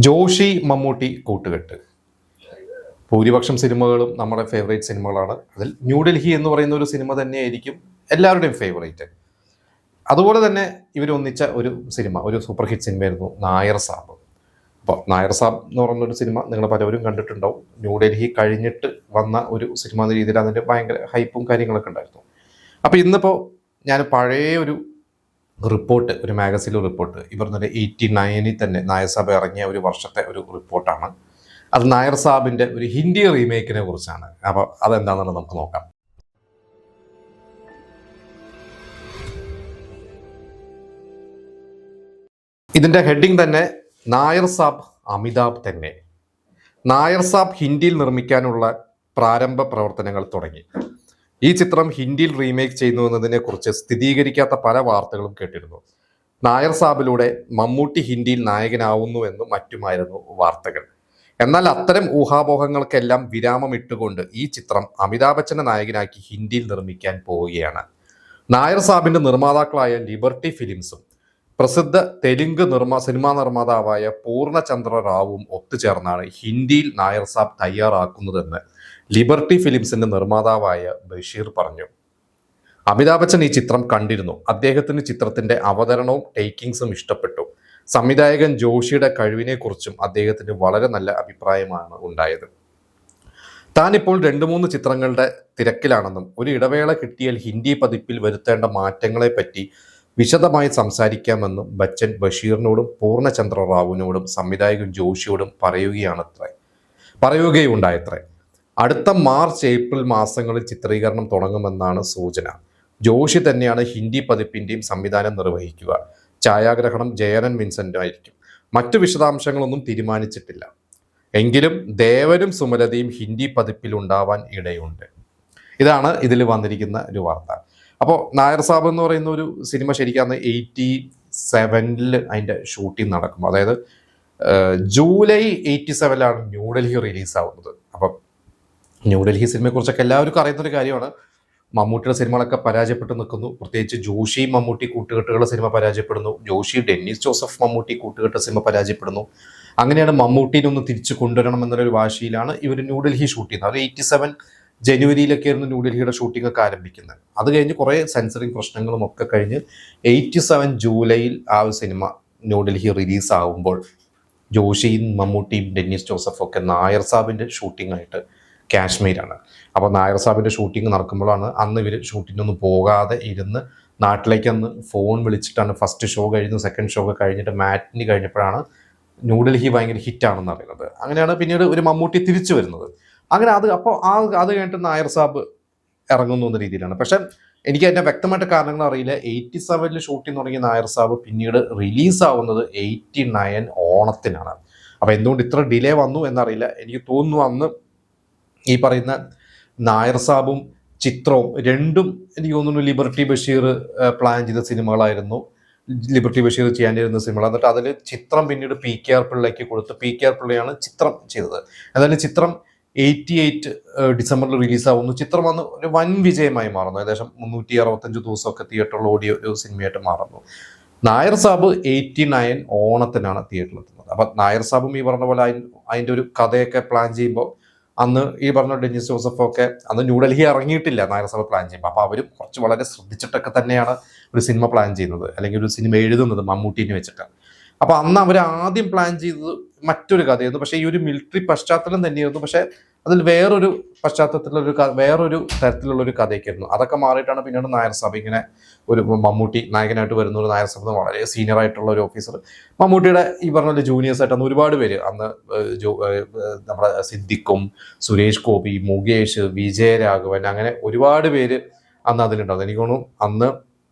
ജോഷി മമ്മൂട്ടി കൂട്ടുകെട്ട് ഭൂരിപക്ഷം സിനിമകളും നമ്മുടെ ഫേവറേറ്റ് സിനിമകളാണ്. അതിൽ ന്യൂഡൽഹി എന്ന് പറയുന്ന ഒരു സിനിമ തന്നെയായിരിക്കും എല്ലാവരുടെയും ഫേവറേറ്റ്. അതുപോലെ തന്നെ ഇവരൊന്നിച്ച ഒരു സിനിമ, ഒരു സൂപ്പർ ഹിറ്റ് സിനിമയായിരുന്നു നായർ സാബ്. അപ്പോൾ നായർ സാബ് എന്ന് പറയുന്നൊരു സിനിമ നിങ്ങൾ പലവരും കണ്ടിട്ടുണ്ടാവും. ന്യൂഡൽഹി കഴിഞ്ഞിട്ട് വന്ന ഒരു സിനിമ എന്ന രീതിയിൽ അതിൻ്റെ ഭയങ്കര ഹൈപ്പും കാര്യങ്ങളൊക്കെ ഉണ്ടായിരുന്നു. അപ്പോൾ ഇന്നിപ്പോൾ ഞാൻ പഴയ ഒരു റിപ്പോർട്ട്, ഒരു മാഗസിനിലെ റിപ്പോർട്ട്, ഇവർ തന്നെ 89 തന്നെ നായർ സാബ് ഇറങ്ങിയ ഒരു വർഷത്തെ ഒരു റിപ്പോർട്ടാണ്. അത് നായർ സാബിൻ്റെ ഒരു ഹിന്ദി റീമേക്കിനെ കുറിച്ചാണ്. അപ്പോൾ അതെന്താണെന്നുള്ളത് നമുക്ക് നോക്കാം. ഇതിൻ്റെ ഹെഡിങ് തന്നെ നായർ സാബ് അമിതാഭ് തന്നെ. നായർ സാബ് ഹിന്ദിയിൽ നിർമ്മിക്കാനുള്ള പ്രാരംഭ പ്രവർത്തനങ്ങൾ തുടങ്ങി. ഈ ചിത്രം ഹിന്ദിയിൽ റീമേക്ക് ചെയ്യുന്നു എന്നതിനെ കുറിച്ച് സ്ഥിരീകരിക്കാത്ത പല വാർത്തകളും കേട്ടിരുന്നു. നായർ സാബിലൂടെ മമ്മൂട്ടി ഹിന്ദിയിൽ നായകനാവുന്നു എന്നും മറ്റുമായിരുന്നു വാർത്തകൾ. എന്നാൽ അത്തരം ഊഹാപോഹങ്ങൾക്കെല്ലാം വിരാമം ഇട്ടുകൊണ്ട് ഈ ചിത്രം അമിതാഭ് ബച്ചനെ നായകനാക്കി ഹിന്ദിയിൽ നിർമ്മിക്കാൻ പോവുകയാണ്. നായർ സാബിന്റെ നിർമ്മാതാക്കളായ ലിബർട്ടി ഫിലിംസും പ്രസിദ്ധ തെലുങ്ക് സിനിമാ നിർമ്മാതാവായ പൂർണ്ണചന്ദ്ര റാവുവും ഒത്തുചേർന്നാണ് ഹിന്ദിയിൽ നായർ സാബ് തയ്യാറാക്കുന്നതെന്ന് ലിബർട്ടി ഫിലിംസിന്റെ നിർമ്മാതാവായ ബഷീർ പറഞ്ഞു. അമിതാഭ് ബച്ചൻ ഈ ചിത്രം കണ്ടിരുന്നു. അദ്ദേഹത്തിന് ചിത്രത്തിന്റെ അവതരണവും ടേക്കിങ്സും ഇഷ്ടപ്പെട്ടു. സംവിധായകൻ ജോഷിയുടെ കഴിവിനെക്കുറിച്ചും അദ്ദേഹത്തിന് വളരെ നല്ല അഭിപ്രായമാണ് ഉണ്ടായത്. താനിപ്പോൾ 2-3 ചിത്രങ്ങളുടെ തിരക്കിലാണെന്നും ഒരു ഇടവേള കിട്ടിയാൽ ഹിന്ദി പതിപ്പിൽ വരുത്തേണ്ട മാറ്റങ്ങളെപ്പറ്റി വിശദമായി സംസാരിക്കാമെന്നും ബച്ചൻ ബഷീറിനോടും പൂർണ്ണചന്ദ്ര റാവുവിനോടും സംവിധായകൻ ജോഷിയോടും പറയുകയുണ്ടായത്രേ. അടുത്ത മാർച്ച് ഏപ്രിൽ മാസങ്ങളിൽ ചിത്രീകരണം തുടങ്ങുമെന്നാണ് സൂചന. ജോഷി തന്നെയാണ് ഹിന്ദി പതിപ്പിന്റെയും സംവിധാനം നിർവഹിക്കുക. ഛായാഗ്രഹണം ജയനൻ വിൻസെന്റ് ആയിരിക്കും. മറ്റു വിശദാംശങ്ങളൊന്നും തീരുമാനിച്ചിട്ടില്ല. എങ്കിലും ദേവനും സുമലതയും ഹിന്ദി പതിപ്പിൽ ഉണ്ടാവാൻ ഇടയുണ്ട്. ഇതാണ് ഇതിൽ വന്നിരിക്കുന്ന ഒരു വാർത്ത. അപ്പോൾ നായർ സാബ് എന്ന് പറയുന്ന ഒരു സിനിമ ശരിക്കും 87 അതിൻ്റെ ഷൂട്ടിംഗ് നടക്കും. അതായത് ജൂലൈ 87 ന്യൂഡൽഹി റിലീസാവുന്നത്. അപ്പം ന്യൂഡൽഹി സിനിമയെക്കുറിച്ചൊക്കെ എല്ലാവർക്കും അറിയുന്നൊരു കാര്യമാണ്. മമ്മൂട്ടിയുടെ സിനിമകളൊക്കെ പരാജയപ്പെട്ട് നിൽക്കുന്നു. പ്രത്യേകിച്ച് ജോഷി മമ്മൂട്ടി കൂട്ടുകെട്ടുകളുടെ സിനിമ പരാജയപ്പെടുന്നു. ജോഷി ഡെന്നിസ് ജോസഫ് മമ്മൂട്ടി കൂട്ടുകെട്ട സിനിമ പരാജയപ്പെടുന്നു. അങ്ങനെയാണ് മമ്മൂട്ടിനെ ഒന്ന് തിരിച്ചു കൊണ്ടുവരണം എന്നൊരു വാശിയിലാണ് ഇവർ ന്യൂഡൽഹി ഷൂട്ട് ചെയ്യുന്നത്. അത് 87 ജനുവരിയിലൊക്കെ ആയിരുന്നു ന്യൂഡൽഹിയുടെ ഷൂട്ടിംഗ് ഒക്കെ ആരംഭിക്കുന്നത്. അത് കഴിഞ്ഞ് കുറേ സെൻസറിങ് പ്രശ്നങ്ങളും ഒക്കെ കഴിഞ്ഞ് 87 ജൂലൈയിൽ ആ ഒരു സിനിമ ന്യൂഡൽഹി റിലീസാകുമ്പോൾ ജോഷിയും മമ്മൂട്ടിയും ഡെന്നിസ് ജോസഫും ഒക്കെ നായർ സാബിൻ്റെ ഷൂട്ടിംഗ് ആയിട്ട് കാശ്മീരാണ്. അപ്പോൾ നായർ സാബിൻ്റെ ഷൂട്ടിംഗ് നടക്കുമ്പോഴാണ് അന്ന് ഇവർ ഷൂട്ടിങ്ങിനൊന്നും പോകാതെ ഇരുന്ന് നാട്ടിലേക്ക് അന്ന് ഫോൺ വിളിച്ചിട്ടാണ് ഫസ്റ്റ് ഷോ കഴിഞ്ഞു, സെക്കൻഡ് ഷോ ഒക്കെ കഴിഞ്ഞിട്ട് മാറ്റിനി കഴിഞ്ഞപ്പോഴാണ് ന്യൂഡൽഹി ഭയങ്കര ഹിറ്റാണെന്ന് അറിയുന്നത്. അങ്ങനെയാണ് പിന്നീട് ഒരു മമ്മൂട്ടി തിരിച്ചു വരുന്നത്. അങ്ങനെ അത് കഴിഞ്ഞിട്ട് നായർ സാബ് ഇറങ്ങുന്നു എന്ന രീതിയിലാണ്. പക്ഷെ എനിക്ക് അതിൻ്റെ വ്യക്തമായിട്ട് കാരണങ്ങൾ അറിയില്ല. 87 ഷൂട്ടിംഗ് തുടങ്ങിയ നായർ സാബ് പിന്നീട് റിലീസാവുന്നത് 89 ഓണത്തിനാണ്. അപ്പോൾ എന്തുകൊണ്ട് ഇത്ര ഡിലേ വന്നു എന്നറിയില്ല. എനിക്ക് തോന്നുന്നു അന്ന് ഈ പറയുന്ന നായർ സാബും ചിത്രവും രണ്ടും എനിക്ക് തോന്നുന്നു ലിബർട്ടി ബഷീർ പ്ലാൻ ചെയ്ത സിനിമകളായിരുന്നു. ലിബർട്ടി ബഷീർ ചെയ്യാനിരുന്ന സിനിമകൾ. എന്നിട്ട് അതിൽ ചിത്രം പിന്നീട് PKR പിള്ളയ്ക്ക് കൊടുത്ത് PKR പിള്ളയാണ് ചിത്രം ചെയ്തത്. എന്തായാലും ചിത്രം 88 ഡിസംബറിൽ റിലീസാവുന്നു. ചിത്രം വന്ന് ഒരു വൻ വിജയമായി മാറുന്നു. ഏകദേശം 365 ദിവസമൊക്കെ തിയേറ്ററിൽ ഓടിയ ഒരു സിനിമയായിട്ട് മാറുന്നു. നായർ സാബ് 89 ഓണത്തിനാണ് തിയേറ്ററിലെത്തുന്നത്. അപ്പം നായർ സാബും ഈ പറഞ്ഞ പോലെ അതിൻ്റെ ഒരു കഥയൊക്കെ പ്ലാൻ ചെയ്യുമ്പോൾ അന്ന് ഈ പറഞ്ഞ ഡെന്നിസ് ജോസഫൊക്കെ അന്ന് ന്യൂഡൽഹി ഇറങ്ങിയിട്ടില്ല നായർ സാബ് പ്ലാൻ ചെയ്യുമ്പോൾ. അപ്പോൾ അവരും കുറച്ച് വളരെ ശ്രദ്ധിച്ചിട്ടൊക്കെ തന്നെയാണ് ഒരു സിനിമ പ്ലാൻ ചെയ്യുന്നത്, അല്ലെങ്കിൽ ഒരു സിനിമ എഴുതുന്നത് മമ്മൂട്ടിനെ വെച്ചിട്ടാണ്. അപ്പോൾ അന്ന് അവർ ആദ്യം പ്ലാൻ ചെയ്തത് മറ്റൊരു കഥയായിരുന്നു. പക്ഷേ ഈ ഒരു മിലിറ്ററി പശ്ചാത്തലം തന്നെയായിരുന്നു. പക്ഷേ അതിൽ വേറൊരു വേറൊരു തരത്തിലുള്ളൊരു കഥയൊക്കെയായിരുന്നു. അതൊക്കെ മാറിയിട്ടാണ് പിന്നീട് നായർ സാബ് ഇങ്ങനെ ഒരു മമ്മൂട്ടി നായകനായിട്ട് വരുന്ന ഒരു നായർ സാബ് വളരെ സീനിയർ ആയിട്ടുള്ള ഒരു ഓഫീസർ. മമ്മൂട്ടിയുടെ ഈ പറഞ്ഞ പോലെ ജൂനിയേഴ്സായിട്ട് അന്ന് ഒരുപാട് പേര്, അന്ന് നമ്മുടെ സിദ്ദിഖും സുരേഷ് ഗോപി, മുകേഷ്, വിജയരാഘവൻ, അങ്ങനെ ഒരുപാട് പേര് അന്ന് അതിലുണ്ടാവും. എനിക്ക് തോന്നുന്നു അന്ന്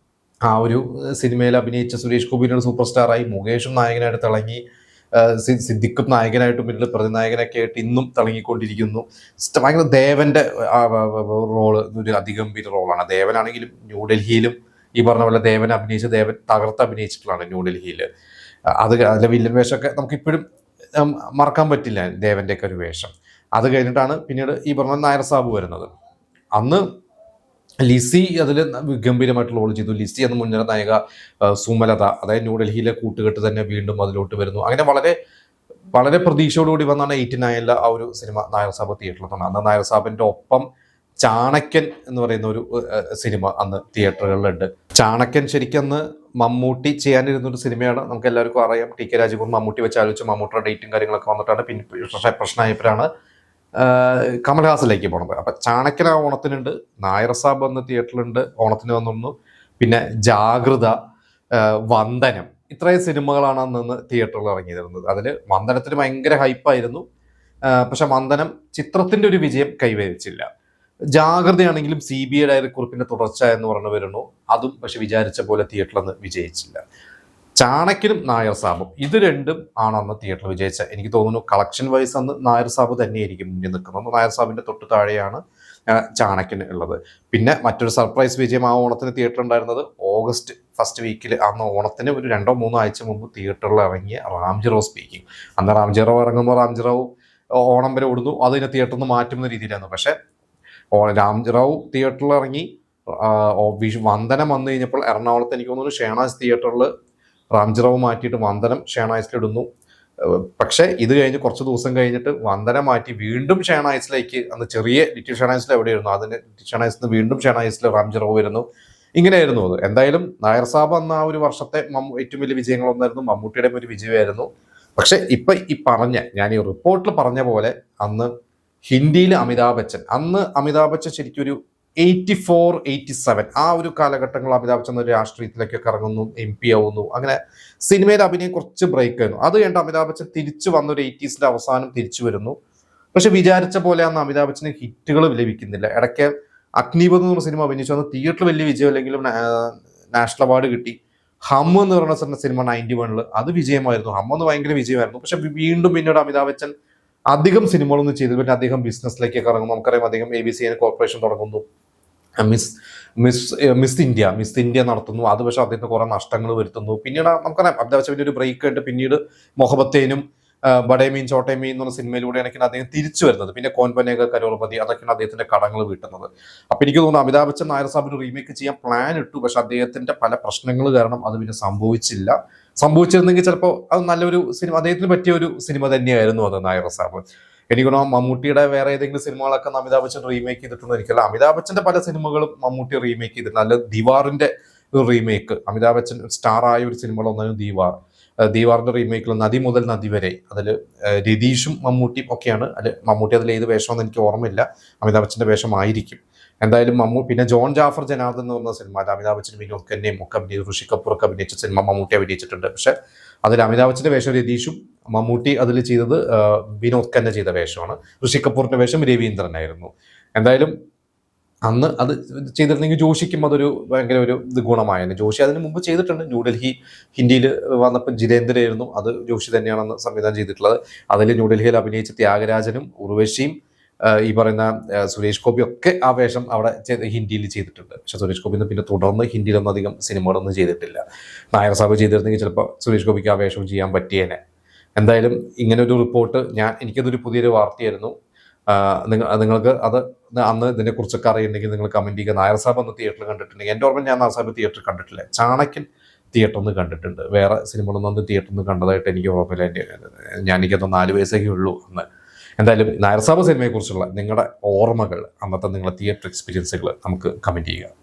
ആ ഒരു സിനിമയിൽ അഭിനയിച്ച സുരേഷ് ഗോപിയുടെ സൂപ്പർ സ്റ്റാറായി, മുകേഷും നായകനായിട്ട് തിളങ്ങി, സിദ്ദിഖും നായകനായിട്ടും പിന്നീട് പ്രതിനായകനൊക്കെ ആയിട്ട് ഇന്നും തിളങ്ങിക്കൊണ്ടിരിക്കുന്നു. ഭയങ്കര ദേവന്റെ റോള് ഒരു അതിഗംഭീര റോളാണ്. ദേവനാണെങ്കിലും ന്യൂഡൽഹിയിലും ഈ പറഞ്ഞ പോലെ ദേവൻ തകർത്ത് അഭിനയിച്ചിട്ടുള്ളതാണ് ന്യൂഡൽഹിയിൽ. അതിലെ വില്ലൻ വേഷമൊക്കെ നമുക്കിപ്പോഴും മറക്കാൻ പറ്റില്ല, ദേവന്റെ ഒക്കെ ഒരു വേഷം. അത് കഴിഞ്ഞിട്ടാണ് പിന്നീട് ഈ പറഞ്ഞ നായർ സാബ് വരുന്നത്. അന്ന് ലിസി അതിൽ ഗംഭീരമായിട്ടുള്ള റോൾ ചെയ്തു. ലിസി എന്ന മുൻനിര നായിക സുമലത, അതായത് ന്യൂഡൽഹിയിലെ കൂട്ടുകെട്ട് തന്നെ വീണ്ടും അതിലോട്ട് വരുന്നു. അങ്ങനെ വളരെ വളരെ പ്രതീക്ഷയോടുകൂടി വന്നാണ് 89 ആ ഒരു സിനിമ നായർ സാബ് തിയേറ്ററിൽ തന്നെ. അന്ന് നായർ സാബിന്റെ ഒപ്പം ചാണക്യൻ എന്ന് പറയുന്ന ഒരു സിനിമ അന്ന് തിയേറ്ററുകളിലുണ്ട്. ചാണക്യൻ ശരിക്കും അന്ന് മമ്മൂട്ടി ചെയ്യാനിരുന്ന ഒരു സിനിമയാണ്. നമുക്ക് എല്ലാവർക്കും അറിയാം. ടി കെ രാജകുമാർ മമ്മൂട്ടി വെച്ച് ആലോചിച്ച് മമ്മൂട്ടിയുടെ ഡേറ്റും കാര്യങ്ങളൊക്കെ വന്നിട്ടാണ് പിന്നെ പ്രശ്നമായപ്പോഴാണ് കമൽഹാസിലേക്ക് പോണത്. അപ്പൊ ചാണക്യൻ ആ ഓണത്തിനുണ്ട്, നായർ സാബ് അന്ന് തിയേറ്ററിലുണ്ട്, ഓണത്തിന് വന്നു. പിന്നെ ജാഗ്രത, വന്ദനം, ഇത്രയും സിനിമകളാണ് അന്ന് തിയേറ്ററിൽ ഇറങ്ങിയിരുന്നത്. അതിൽ വന്ദനത്തിന് ഭയങ്കര ഹൈപ്പായിരുന്നു. പക്ഷെ വന്ദനം ചിത്രത്തിന്റെ ഒരു വിജയം കൈവരിച്ചില്ല. ജാഗ്രതയാണെങ്കിലും CBI ഡയറി കുറിപ്പിന്റെ തുടർച്ച എന്ന് പറഞ്ഞു വരുന്നു. അതും പക്ഷെ വിചാരിച്ച പോലെ തിയേറ്ററിൽ അന്ന് വിജയിച്ചില്ല. ചാണക്യനും നായർ സാബും ഇത് രണ്ടും ആണ് അന്ന് തിയേറ്ററിൽ വിജയിച്ച. എനിക്ക് തോന്നുന്നു കളക്ഷൻ വൈസ് അന്ന് നായർ സാബ് തന്നെയായിരിക്കും മുന്നിൽ നിൽക്കുന്നത്. നായർ സാബിന്റെ തൊട്ട് താഴെയാണ് ചാണക്യന് ഉള്ളത്. പിന്നെ മറ്റൊരു സർപ്രൈസ് വിജയം ആ ഓണത്തിന് തിയേറ്റർ ഉണ്ടായിരുന്നത് ഓഗസ്റ്റ് ഫസ്റ്റ് വീക്കിൽ. അന്ന് ഓണത്തിന് ഒരു 2-3 ആഴ്ച മുമ്പ് തിയേറ്ററിൽ ഇറങ്ങിയ റാംജി റാവു സ്പീക്കിംഗ്. അന്ന് റാംജി റാവു ഇറങ്ങുമ്പോൾ റാംജി റാവു ഓണം വരെ ഓടുന്നു, അതിനെ തിയേറ്ററിൽ നിന്ന് മാറ്റുന്ന രീതിയിലായിരുന്നു. പക്ഷെ റാംജി റാവു തിയേറ്ററിൽ ഇറങ്ങി വന്ദനം വന്നു കഴിഞ്ഞപ്പോൾ എറണാകുളത്ത് എനിക്ക് തോന്നുന്നു ഷേണാസ് തിയേറ്ററിൽ റാംജി റാവു മാറ്റിയിട്ട് വന്ദനം ഷേണാസിലിടുന്നു. പക്ഷെ ഇത് കഴിഞ്ഞ് കുറച്ച് ദിവസം കഴിഞ്ഞിട്ട് വന്ദനം മാറ്റി വീണ്ടും ഷേണാസിലേക്ക്, അന്ന് ചെറിയ ലിറ്റിൽ ഷേണാസിൽ എവിടെയായിരുന്നു, അതിന് ലിറ്റിൽ ഷേണാസിൽ നിന്ന് വീണ്ടും ഷേണാസിൽ റാംജി റാവു വരുന്നു. ഇങ്ങനെയായിരുന്നു അത്. എന്തായാലും നായർ സാബ് അന്ന് ആ ഒരു വർഷത്തെ ഏറ്റവും വലിയ വിജയങ്ങളൊന്നായിരുന്നു. മമ്മൂട്ടിയുടെ ഒരു വിജയമായിരുന്നു. പക്ഷെ ഇപ്പൊ ഈ ഞാൻ ഈ റിപ്പോർട്ടിൽ പറഞ്ഞ പോലെ അന്ന് ഹിന്ദിയിൽ അമിതാഭ് ബച്ചൻ, അന്ന് അമിതാഭ് ബച്ചൻ ശരിക്കും ഒരു 84-87 ആ ഒരു കാലഘട്ടങ്ങൾ അമിതാഭ് ബച്ചൻ ഒരു രാഷ്ട്രീയത്തിലേക്കൊക്കെ ഇറങ്ങുന്നു, MP ആവുന്നു. അങ്ങനെ സിനിമയിൽ അഭിനയം കുറച്ച് ബ്രേക്ക് ആയിരുന്നു. അത് കഴിഞ്ഞിട്ട് അമിതാഭ് ബച്ചൻ തിരിച്ചു വന്ന ഒരു 80s അവസാനം തിരിച്ചു വരുന്നു. പക്ഷെ വിചാരിച്ച പോലെ അന്ന് അമിതാഭ് ബച്ചന് ഹിറ്റുകൾ ലഭിക്കുന്നില്ല. ഇടയ്ക്ക് അഗ്നിപഥ് എന്ന് പറഞ്ഞ സിനിമ അഭിനയിച്ചു, അന്ന് തിയേറ്ററിൽ വലിയ വിജയമല്ലെങ്കിലും നാഷണൽ അവാർഡ് കിട്ടി. ഹം എന്ന് പറയുന്ന സിനിമ 91 അത് വിജയമായിരുന്നു. ഹം എന്ന് ഭയങ്കര വിജയമായിരുന്നു. പക്ഷെ വീണ്ടും പിന്നീട് അമിതാഭ് ബച്ചൻ അധികം സിനിമകളൊന്നും ചെയ്തു. പിന്നെ അദ്ദേഹം ബിസിനസ്സിലേക്കൊക്കെ ഇറങ്ങുന്നു. നമുക്കറിയാം അദ്ദേഹം ABC കോർപ്പറേഷൻ തുടങ്ങുന്നു, മിസ് ഇന്ത്യ നടത്തുന്നു. അത് പക്ഷെ അദ്ദേഹത്തിന് കുറെ നഷ്ടങ്ങൾ വരുത്തുന്നു. പിന്നീട് നമുക്കറിയാം അമിതാഭ് ബച്ചൻ ഒരു ബ്രേക്ക് ആയിട്ട് പിന്നീട് മൊഹബത്തേനും ബഡേ മീൻ ചോട്ടേ മീൻ എന്ന് പറഞ്ഞ സിനിമയിലൂടെയാണ് അദ്ദേഹം തിരിച്ചു വരുന്നത്. പിന്നെ കോൻ ബനേഗ കരോർപതി, അതൊക്കെയാണ് അദ്ദേഹത്തിന്റെ കടങ്ങൾ വീട്ടുന്നത്. അപ്പൊ എനിക്ക് തോന്നുന്നു അമിതാഭ് ബച്ചൻ നായർ സാബിന് റീമേക്ക് ചെയ്യാൻ പ്ലാൻ ഇട്ടു. പക്ഷെ അദ്ദേഹത്തിന്റെ പല പ്രശ്നങ്ങൾ കാരണം അത് പിന്നെ സംഭവിച്ചില്ല. സംഭവിച്ചിരുന്നെങ്കിൽ ചിലപ്പോൾ അത് നല്ലൊരു സിനിമ, അദ്ദേഹത്തിന് പറ്റിയ ഒരു സിനിമ തന്നെയായിരുന്നു അത് നായർ സാബ്. എനിക്ക് തോന്നുന്നു മമ്മൂട്ടിയുടെ വേറെ ഏതെങ്കിലും സിനിമകളൊക്കെ അമിതാഭ് ബച്ചൻ റീമേക്ക് ചെയ്തിട്ടുണ്ടോ എനിക്കല്ല. അമിതാഭ് ബച്ചന്റെ പല സിനിമകളും മമ്മൂട്ടി റീമേക്ക് ചെയ്തിട്ടുണ്ട്. നല്ല ദിവാറിന്റെ ഒരു റീമേക്ക്, അമിതാഭ് ബച്ചൻ സ്റ്റാർ ആയ ഒരു സിനിമകളൊന്നായിരുന്നു ദീവാറിന്റെ റീമേക്കിൽ നദി മുതൽ നദി വരെ, അതിൽ രതീഷും മമ്മൂട്ടിയും ഒക്കെയാണ്. മമ്മൂട്ടി അതിൽ ഏത് വേഷമെന്ന് എനിക്ക് ഓർമ്മയില്ല, അമിതാഭ് ബച്ചന്റെ വേഷമായിരിക്കും എന്തായാലും. പിന്നെ ജോൺ ജാഫർ ജനാർദ്ദൻ എന്ന് പറഞ്ഞ സിനിമ അമിതാഭ് ബച്ചനും വിനോദ് ഖന്നയും ഒക്കെ അഭിനയിച്ചു, ഋഷി കപൂറൊക്കെ അഭിനയിച്ച സിനിമ മമ്മൂട്ടി അഭിനയിച്ചിട്ടുണ്ട്. പക്ഷെ അതിൽ അമിതാഭ് ബച്ചന്റെ വേഷം രതീഷും, മമ്മൂട്ടി അതിൽ ചെയ്തത് വിനോദ് ഖന്ന ചെയ്ത വേഷമാണ്. ഋഷി കപൂറിന്റെ വേഷം രവീന്ദ്രനായിരുന്നു. എന്തായാലും അന്ന് അത് ചെയ്തിരുന്നെങ്കിൽ ജോഷിക്കും അതൊരു ഭയങ്കര ഒരു ഗുണമായിരുന്നു. ജോഷി അതിന് മുമ്പ് ചെയ്തിട്ടുണ്ട്. ന്യൂഡൽഹി ഹിന്ദിയിൽ വന്നപ്പോൾ ജിതേന്ദ്രയായിരുന്നു, അത് ജോഷി തന്നെയാണെന്ന് സംവിധാനം ചെയ്തിട്ടുള്ളത്. അതിൽ ന്യൂഡൽഹിയിൽ അഭിനയിച്ച ത്യാഗരാജനും ഉർവശിയും ഈ പറയുന്ന സുരേഷ് ഗോപി ഒക്കെ ആ വേഷം അവിടെ ഹിന്ദിയിൽ ചെയ്തിട്ടുണ്ട്. പക്ഷെ സുരേഷ് ഗോപി പിന്നെ തുടർന്ന് ഹിന്ദിയിലൊന്നും അധികം സിനിമകളൊന്നും ചെയ്തിട്ടില്ല. നായർ സാബ് ചെയ്തിരുന്നെങ്കിൽ ചിലപ്പോൾ സുരേഷ് ഗോപിക്ക് ആ വേഷം ചെയ്യാൻ പറ്റിയേനെ. എന്തായാലും ഇങ്ങനെ ഒരു റിപ്പോർട്ട് എനിക്കതൊരു പുതിയൊരു വാർത്തയായിരുന്നു. നിങ്ങൾക്ക് അത് അന്ന് ഇതിനെക്കുറിച്ചൊക്കെ അറിയുന്നുണ്ടെങ്കിൽ നിങ്ങൾ കമൻറ്റ് ചെയ്യുക. നായർ സാബ് അന്ന് തിയേറ്ററിൽ കണ്ടിട്ടുണ്ടെങ്കിൽ, എൻ്റെ ഓർമ്മ ഞാൻ നായർ സാബ് തിയേറ്ററിൽ കണ്ടിട്ടില്ല. ചാണക്യൻ തിയേറ്ററിൽ നിന്ന് കണ്ടിട്ടുണ്ട്. വേറെ സിനിമകളൊന്നും അന്ന് തിയേറ്ററിൽ നിന്ന് കണ്ടതായിട്ട് എനിക്ക് ഓർമ്മയില്ല. എനിക്കത് 4 വയസ്സൊക്കെ ഉള്ളൂ അന്ന്. എന്തായാലും നായർ സാബ് സിനിമയെക്കുറിച്ചുള്ള നിങ്ങളുടെ ഓർമ്മകൾ, അന്നത്തെ നിങ്ങളുടെ തിയേറ്റർ എക്സ്പീരിയൻസുകൾ നമുക്ക് കമൻറ്റ് ചെയ്യുക.